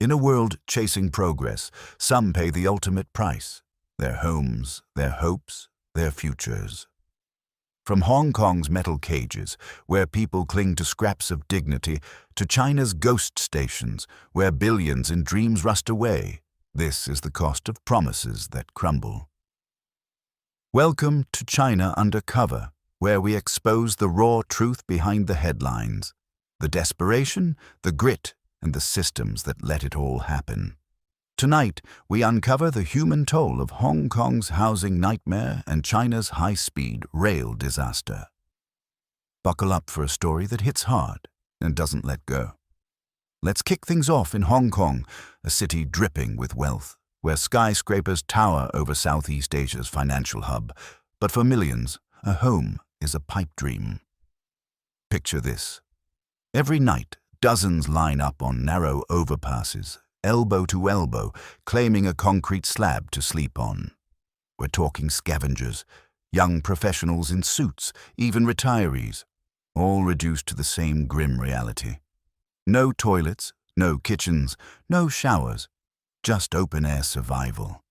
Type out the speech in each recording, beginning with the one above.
In a world chasing progress, some pay the ultimate price: their homes, their hopes, their futures. From Hong Kong's metal cages, where people cling to scraps of dignity, to China's ghost stations, where billions in dreams rust away, this is the cost of promises that crumble. Welcome to China Undercover, where we expose the raw truth behind the headlines, the desperation, the grit, and the systems that let it all happen. Tonight, we uncover the human toll of Hong Kong's housing nightmare and China's high-speed rail disaster. Buckle up for a story that hits hard and doesn't let go. Let's kick things off in Hong Kong, a city dripping with wealth, where skyscrapers tower over Southeast Asia's financial hub. But for millions, a home is a pipe dream. Picture this. Every night, dozens line up on narrow overpasses, elbow to elbow, claiming a concrete slab to sleep on. We're talking scavengers, young professionals in suits, even retirees, all reduced to the same grim reality. No toilets, no kitchens, no showers, just open-air survival.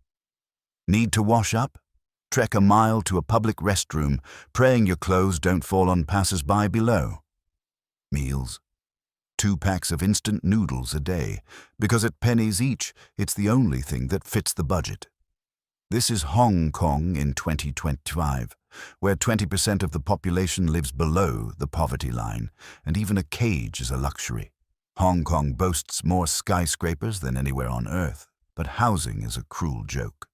Need to wash up? Trek a mile to a public restroom, praying your clothes don't fall on passers-by below. Meals. 2 packs of instant noodles a day, because at pennies each, it's the only thing that fits the budget. This is Hong Kong in 2025, where 20% of the population lives below the poverty line, and even a cage is a luxury. Hong Kong boasts more skyscrapers than anywhere on Earth, but housing is a cruel joke.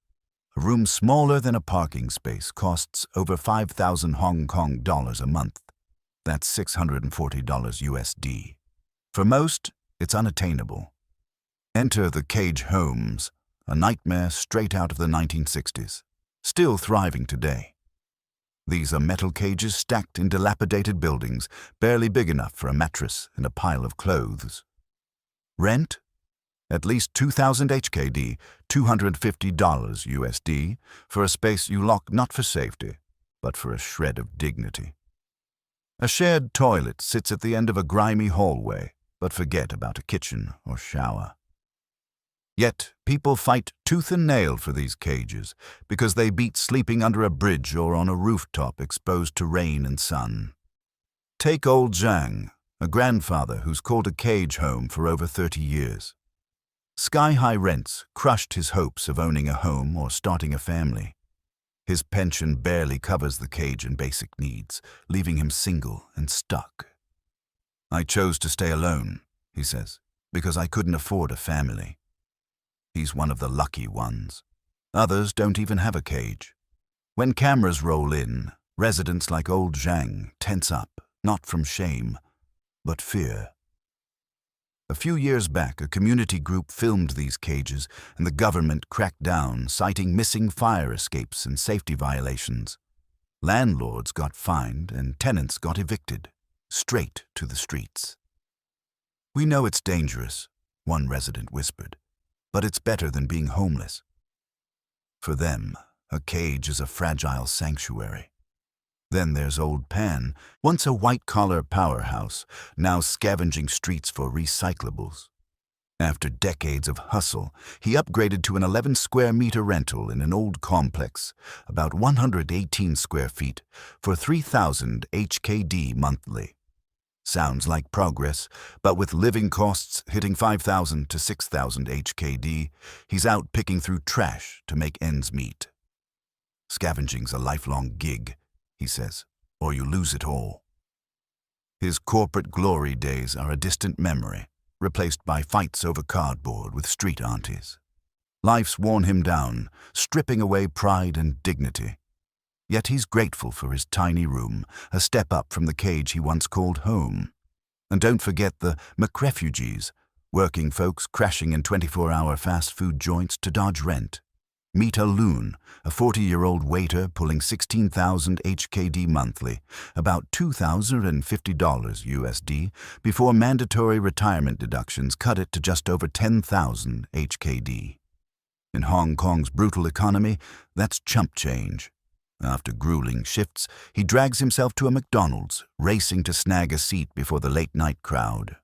A room smaller than a parking space costs over 5,000 Hong Kong dollars a month. That's $640 USD. For most, it's unattainable. Enter the cage homes, a nightmare straight out of the 1960s, still thriving today. These are metal cages stacked in dilapidated buildings, barely big enough for a mattress and a pile of clothes. Rent? At least 2,000 HKD, $250 USD, for a space you lock not for safety, but for a shred of dignity. A shared toilet sits at the end of a grimy hallway, but forget about a kitchen or shower. Yet, people fight tooth and nail for these cages because they beat sleeping under a bridge or on a rooftop exposed to rain and sun. Take old Zhang, a grandfather who's called a cage home for over 30 years. Sky-high rents crushed his hopes of owning a home or starting a family. His pension barely covers the cage and basic needs, leaving him single and stuck. I chose to stay alone, he says, because I couldn't afford a family. He's one of the lucky ones. Others don't even have a cage. When cameras roll in, residents like old Zhang tense up, not from shame, but fear. A few years back, a community group filmed these cages, and the government cracked down, citing missing fire escapes and safety violations. Landlords got fined and tenants got evicted, straight to the streets. "We know it's dangerous," one resident whispered, "but it's better than being homeless." For them, a cage is a fragile sanctuary. Then there's old Pan, once a white-collar powerhouse, now scavenging streets for recyclables. After decades of hustle, he upgraded to an 11-square-meter rental in an old complex, about 118 square feet, for 3,000 HKD monthly. Sounds like progress, but with living costs hitting 5,000 to 6,000 HKD, he's out picking through trash to make ends meet. "Scavenging's a lifelong gig," he says, "or you lose it all." His corporate glory days are a distant memory, replaced by fights over cardboard with street aunties. Life's worn him down, stripping away pride and dignity. Yet he's grateful for his tiny room, a step up from the cage he once called home. And don't forget the McRefugees, working folks crashing in 24-hour fast food joints to dodge rent. Meet a loon, a 40-year-old waiter pulling 16,000 HKD monthly, about $2,050 USD, before mandatory retirement deductions cut it to just over 10,000 HKD. In Hong Kong's brutal economy, that's chump change. After grueling shifts, he drags himself to a McDonald's, racing to snag a seat before the late-night crowd.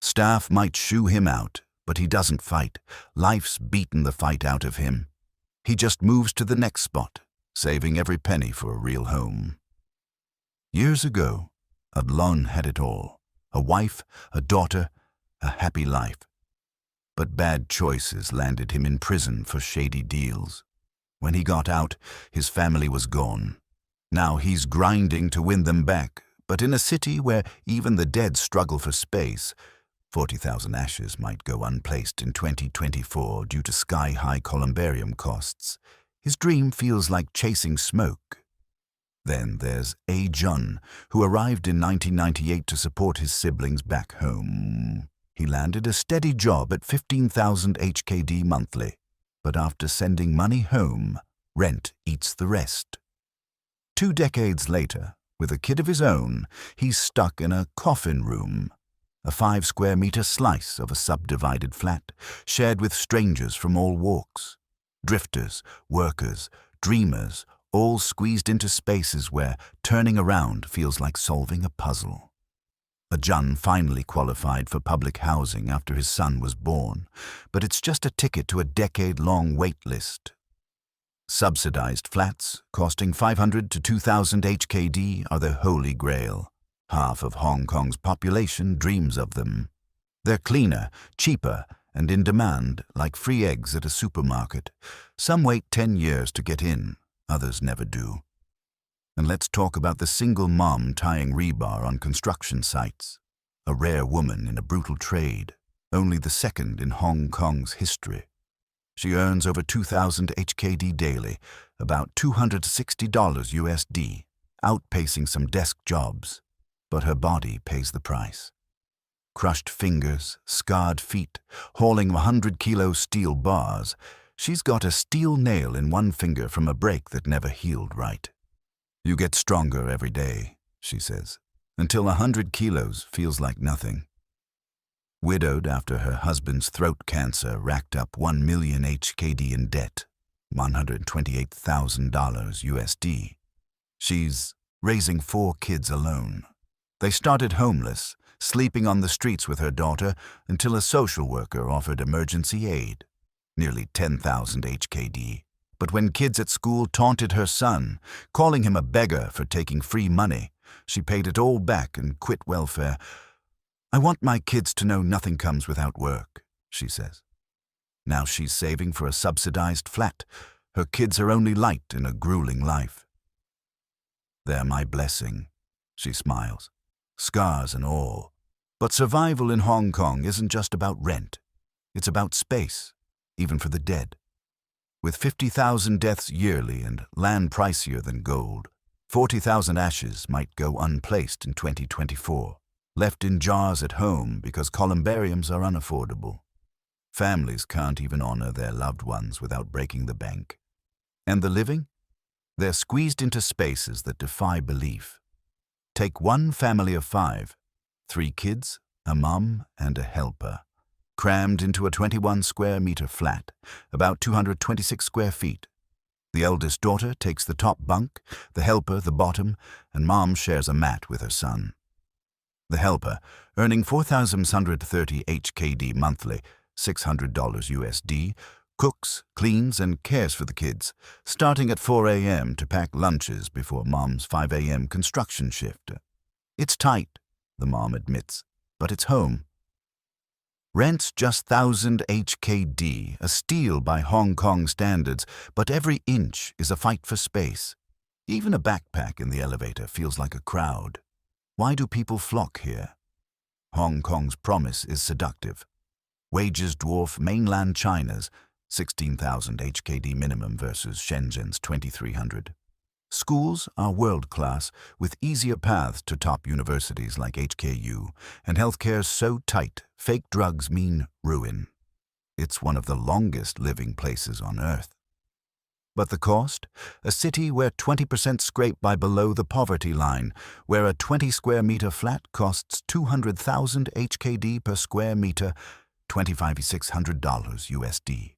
Staff might shoo him out, But he doesn't fight. Life's beaten the fight out of him. He just moves to the next spot, saving every penny for a real home. Years ago, Adlon had it all. A wife, a daughter, a happy life. But bad choices landed him in prison for shady deals. When he got out, his family was gone. Now he's grinding to win them back, but in a city where even the dead struggle for space, 40,000 ashes might go unplaced in 2024 due to sky-high columbarium costs. His dream feels like chasing smoke. Then there's A. Jun, who arrived in 1998 to support his siblings back home. He landed a steady job at 15,000 HKD monthly, but after sending money home, rent eats the rest. 2 decades later, with a kid of his own, he's stuck in a coffin room, a 5-square-meter slice of a subdivided flat, shared with strangers from all walks. Drifters, workers, dreamers, all squeezed into spaces where turning around feels like solving a puzzle. Jun finally qualified for public housing after his son was born, but it's just a ticket to a decade-long wait list. Subsidized flats, costing 500 to 2,000 HKD, are the holy grail. Half of Hong Kong's population dreams of them. They're cleaner, cheaper, and in demand, like free eggs at a supermarket. Some wait 10 years to get in, others never do. And let's talk about the single mom tying rebar on construction sites. A rare woman in a brutal trade, only the second in Hong Kong's history. She earns over 2,000 HKD daily, about $260 USD, outpacing some desk jobs. But her body pays the price. Crushed fingers, scarred feet, hauling 100-kilo steel bars, she's got a steel nail in one finger from a break that never healed right. You get stronger every day, she says, until 100 kilos feels like nothing. Widowed after her husband's throat cancer racked up 1 million HKD in debt, $128,000 USD. She's raising 4 kids alone. They started homeless, sleeping on the streets with her daughter until a social worker offered emergency aid, nearly 10,000 HKD. But when kids at school taunted her son, calling him a beggar for taking free money, she paid it all back and quit welfare. "I want my kids to know nothing comes without work," she says. Now she's saving for a subsidized flat. Her kids are only light in a grueling life. "They're my blessing," she smiles, scars and all. But survival in Hong Kong isn't just about rent. It's about space, even for the dead. With 50,000 deaths yearly and land pricier than gold, 40,000 ashes might go unplaced in 2024, left in jars at home because columbariums are unaffordable. Families can't even honor their loved ones without breaking the bank. And the living? They're squeezed into spaces that defy belief. Take one family of 5, 3 kids, a mum, and a helper, crammed into a 21-square-meter flat, about 226 square feet. The eldest daughter takes the top bunk, the helper the bottom, and mom shares a mat with her son. The helper, earning 4,630 HKD monthly, $600 USD, cooks, cleans, and cares for the kids, starting at 4 a.m. to pack lunches before mom's 5 a.m. construction shift. It's tight, the mom admits, but it's home. Rent's just 1,000 HKD, a steal by Hong Kong standards, but every inch is a fight for space. Even a backpack in the elevator feels like a crowd. Why do people flock here? Hong Kong's promise is seductive. Wages dwarf mainland China's, 16,000 HKD minimum versus Shenzhen's 2,300. Schools are world-class, with easier paths to top universities like HKU, and healthcare's so tight, fake drugs mean ruin. It's one of the longest living places on Earth. But the cost? A city where 20% scrape by below the poverty line, where a 20-square-meter flat costs 200,000 HKD per square meter, $2,600 USD.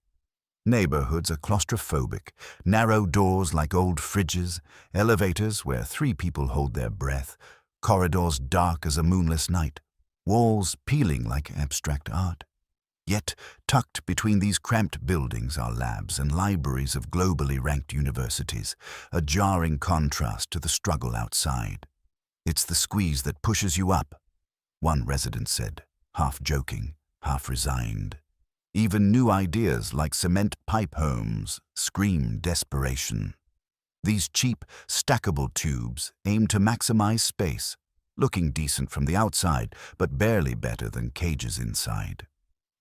Neighborhoods are claustrophobic, narrow doors like old fridges, elevators where 3 people hold their breath, corridors dark as a moonless night, walls peeling like abstract art. Yet, tucked between these cramped buildings are labs and libraries of globally ranked universities, a jarring contrast to the struggle outside. "It's the squeeze that pushes you up," one resident said, half joking, half resigned. Even new ideas like cement pipe homes scream desperation. These cheap, stackable tubes aim to maximize space, looking decent from the outside, but barely better than cages inside.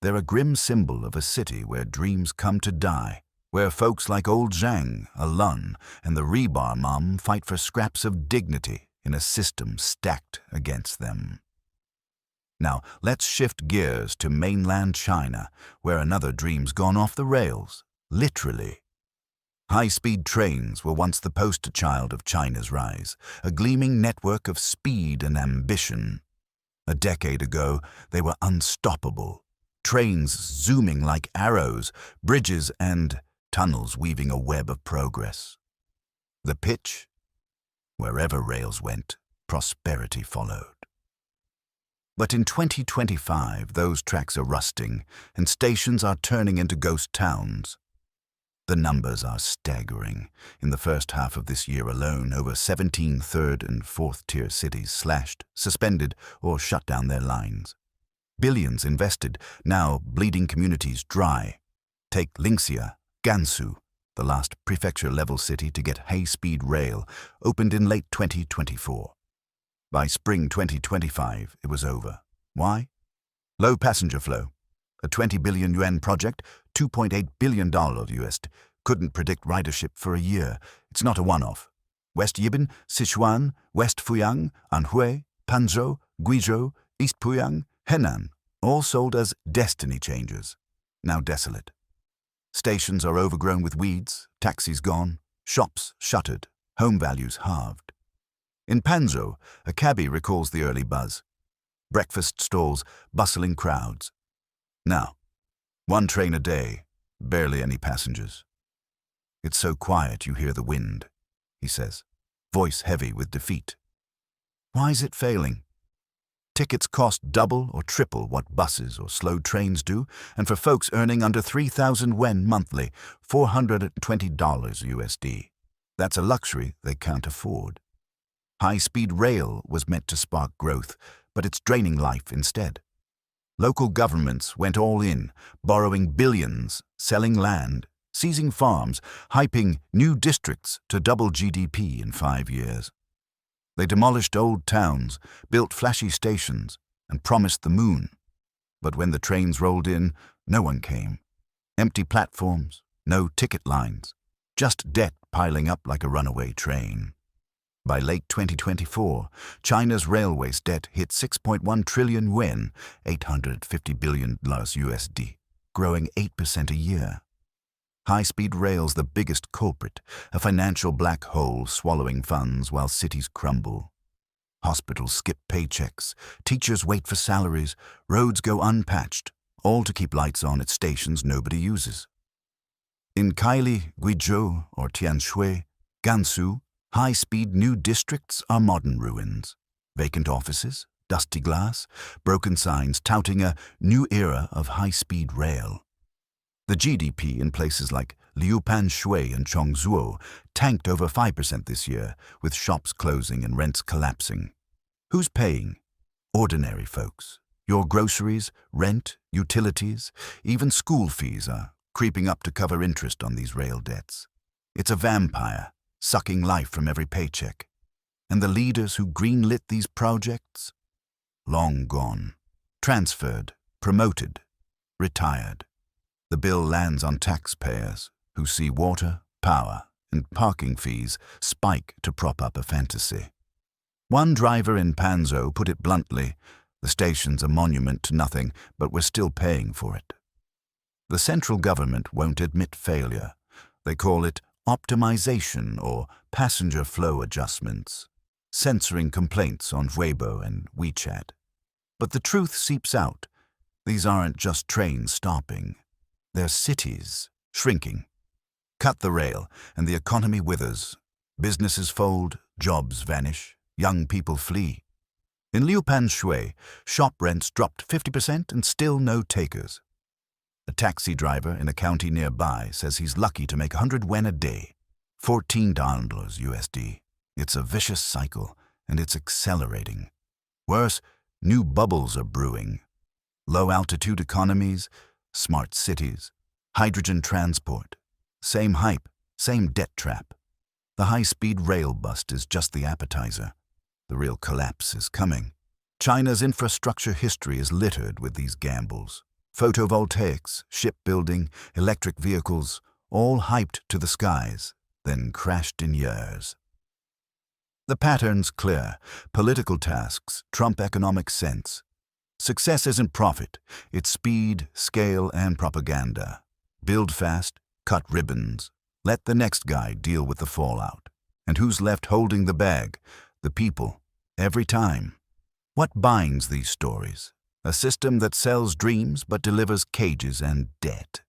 They're a grim symbol of a city where dreams come to die, where folks like old Zhang, a Lun, and the rebar mom fight for scraps of dignity in a system stacked against them. Now, let's shift gears to mainland China, where another dream's gone off the rails, literally. High-speed trains were once the poster child of China's rise, a gleaming network of speed and ambition. A decade ago, they were unstoppable. Trains zooming like arrows, bridges and tunnels weaving a web of progress. The pitch? Wherever rails went, prosperity followed. But in 2025, those tracks are rusting, and stations are turning into ghost towns. The numbers are staggering. In the first half of this year alone, over 17 third- and fourth-tier cities slashed, suspended, or shut down their lines. Billions invested, now bleeding communities dry. Take Linxia, Gansu, the last prefecture-level city to get high-speed rail, opened in late 2024. By spring 2025, it was over. Why? Low passenger flow. A 20 billion yuan project, $2.8 billion USD, couldn't predict ridership for a year. It's not a one-off. West Yibin, Sichuan, West Fuyang, Anhui, Panzhou, Guizhou, East Puyang, Henan, all sold as destiny changers, now desolate. Stations are overgrown with weeds, taxis gone, shops shuttered, home values halved. In Panzhou, a cabbie recalls the early buzz. Breakfast stalls, bustling crowds. Now, one train a day, barely any passengers. "It's so quiet you hear the wind," he says, voice heavy with defeat. Why is it failing? Tickets cost double or triple what buses or slow trains do, and for folks earning under 3,000 yuan monthly, $420 USD. That's a luxury they can't afford. High-speed rail was meant to spark growth, but it's draining life instead. Local governments went all in, borrowing billions, selling land, seizing farms, hyping new districts to double GDP in 5 years. They demolished old towns, built flashy stations, and promised the moon. But when the trains rolled in, no one came. Empty platforms, no ticket lines, just debt piling up like a runaway train. By late 2024, China's railways debt hit 6.1 trillion yuan, $850 billion USD, growing 8% a year. High-speed rail's the biggest culprit, a financial black hole swallowing funds while cities crumble. Hospitals skip paychecks, teachers wait for salaries, roads go unpatched, all to keep lights on at stations nobody uses. In Kaili, Guizhou, or Tianshui, Gansu, high-speed new districts are modern ruins. Vacant offices, dusty glass, broken signs touting a new era of high-speed rail. The GDP in places like Liupanshui and Chongzuo tanked over 5% this year, with shops closing and rents collapsing. Who's paying? Ordinary folks. Your groceries, rent, utilities, even school fees are creeping up to cover interest on these rail debts. It's a vampire, sucking life from every paycheck. And the leaders who greenlit these projects? Long gone. Transferred, promoted, retired. The bill lands on taxpayers who see water, power, and parking fees spike to prop up a fantasy. One driver in Panzhou put it bluntly, the station's a monument to nothing, but we're still paying for it. The central government won't admit failure. They call it optimization or passenger flow adjustments, censoring complaints on Weibo and WeChat. But the truth seeps out. These aren't just trains stopping. They're cities shrinking. Cut the rail, and the economy withers. Businesses fold, jobs vanish, young people flee. In Liupanshui, shop rents dropped 50% and still no takers. A taxi driver in a county nearby says he's lucky to make 100 yuan a day, $14 USD. It's a vicious cycle, and it's accelerating. Worse, new bubbles are brewing. Low-altitude economies, smart cities, hydrogen transport. Same hype, same debt trap. The high-speed rail bust is just the appetizer. The real collapse is coming. China's infrastructure history is littered with these gambles. Photovoltaics, shipbuilding, electric vehicles, all hyped to the skies, then crashed in years. The pattern's clear. Political tasks trump economic sense. Success isn't profit, it's speed, scale, and propaganda. Build fast, cut ribbons. Let the next guy deal with the fallout. And who's left holding the bag? The people, every time. What binds these stories? A system that sells dreams but delivers cages and debt.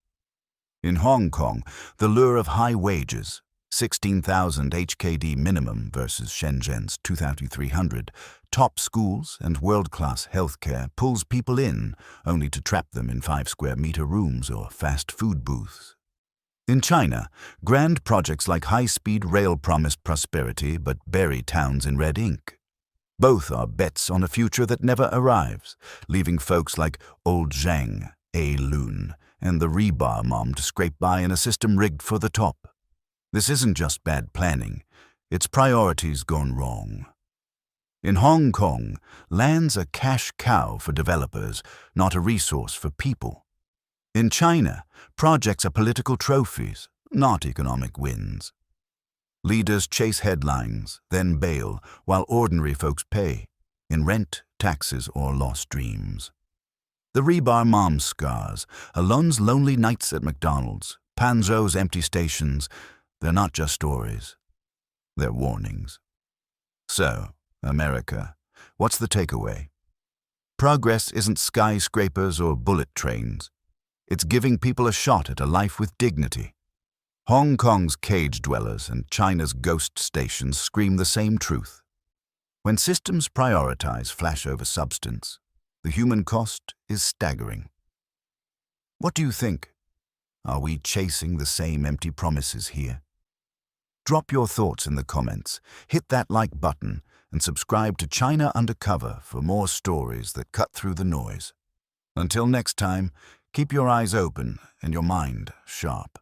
In Hong Kong, the lure of high wages, 16,000 HKD minimum versus Shenzhen's 2,300, top schools and world-class healthcare pulls people in, only to trap them in 5-square-meter rooms or fast food booths. In China, grand projects like high-speed rail promise prosperity but bury towns in red ink. Both are bets on a future that never arrives, leaving folks like Old Zhang, A. Loon, and the rebar mom to scrape by in a system rigged for the top. This isn't just bad planning, it's priorities gone wrong. In Hong Kong, land's a cash cow for developers, not a resource for people. In China, projects are political trophies, not economic wins. Leaders chase headlines, then bail, while ordinary folks pay, in rent, taxes, or lost dreams. The rebar mom scars, Alon's lonely nights at McDonald's, Panzhou's empty stations, they're not just stories, they're warnings. So, America, what's the takeaway? Progress isn't skyscrapers or bullet trains. It's giving people a shot at a life with dignity. Hong Kong's cage dwellers and China's ghost stations scream the same truth. When systems prioritize flash over substance, the human cost is staggering. What do you think? Are we chasing the same empty promises here? Drop your thoughts in the comments, hit that like button, and subscribe to China Undercover for more stories that cut through the noise. Until next time, keep your eyes open and your mind sharp.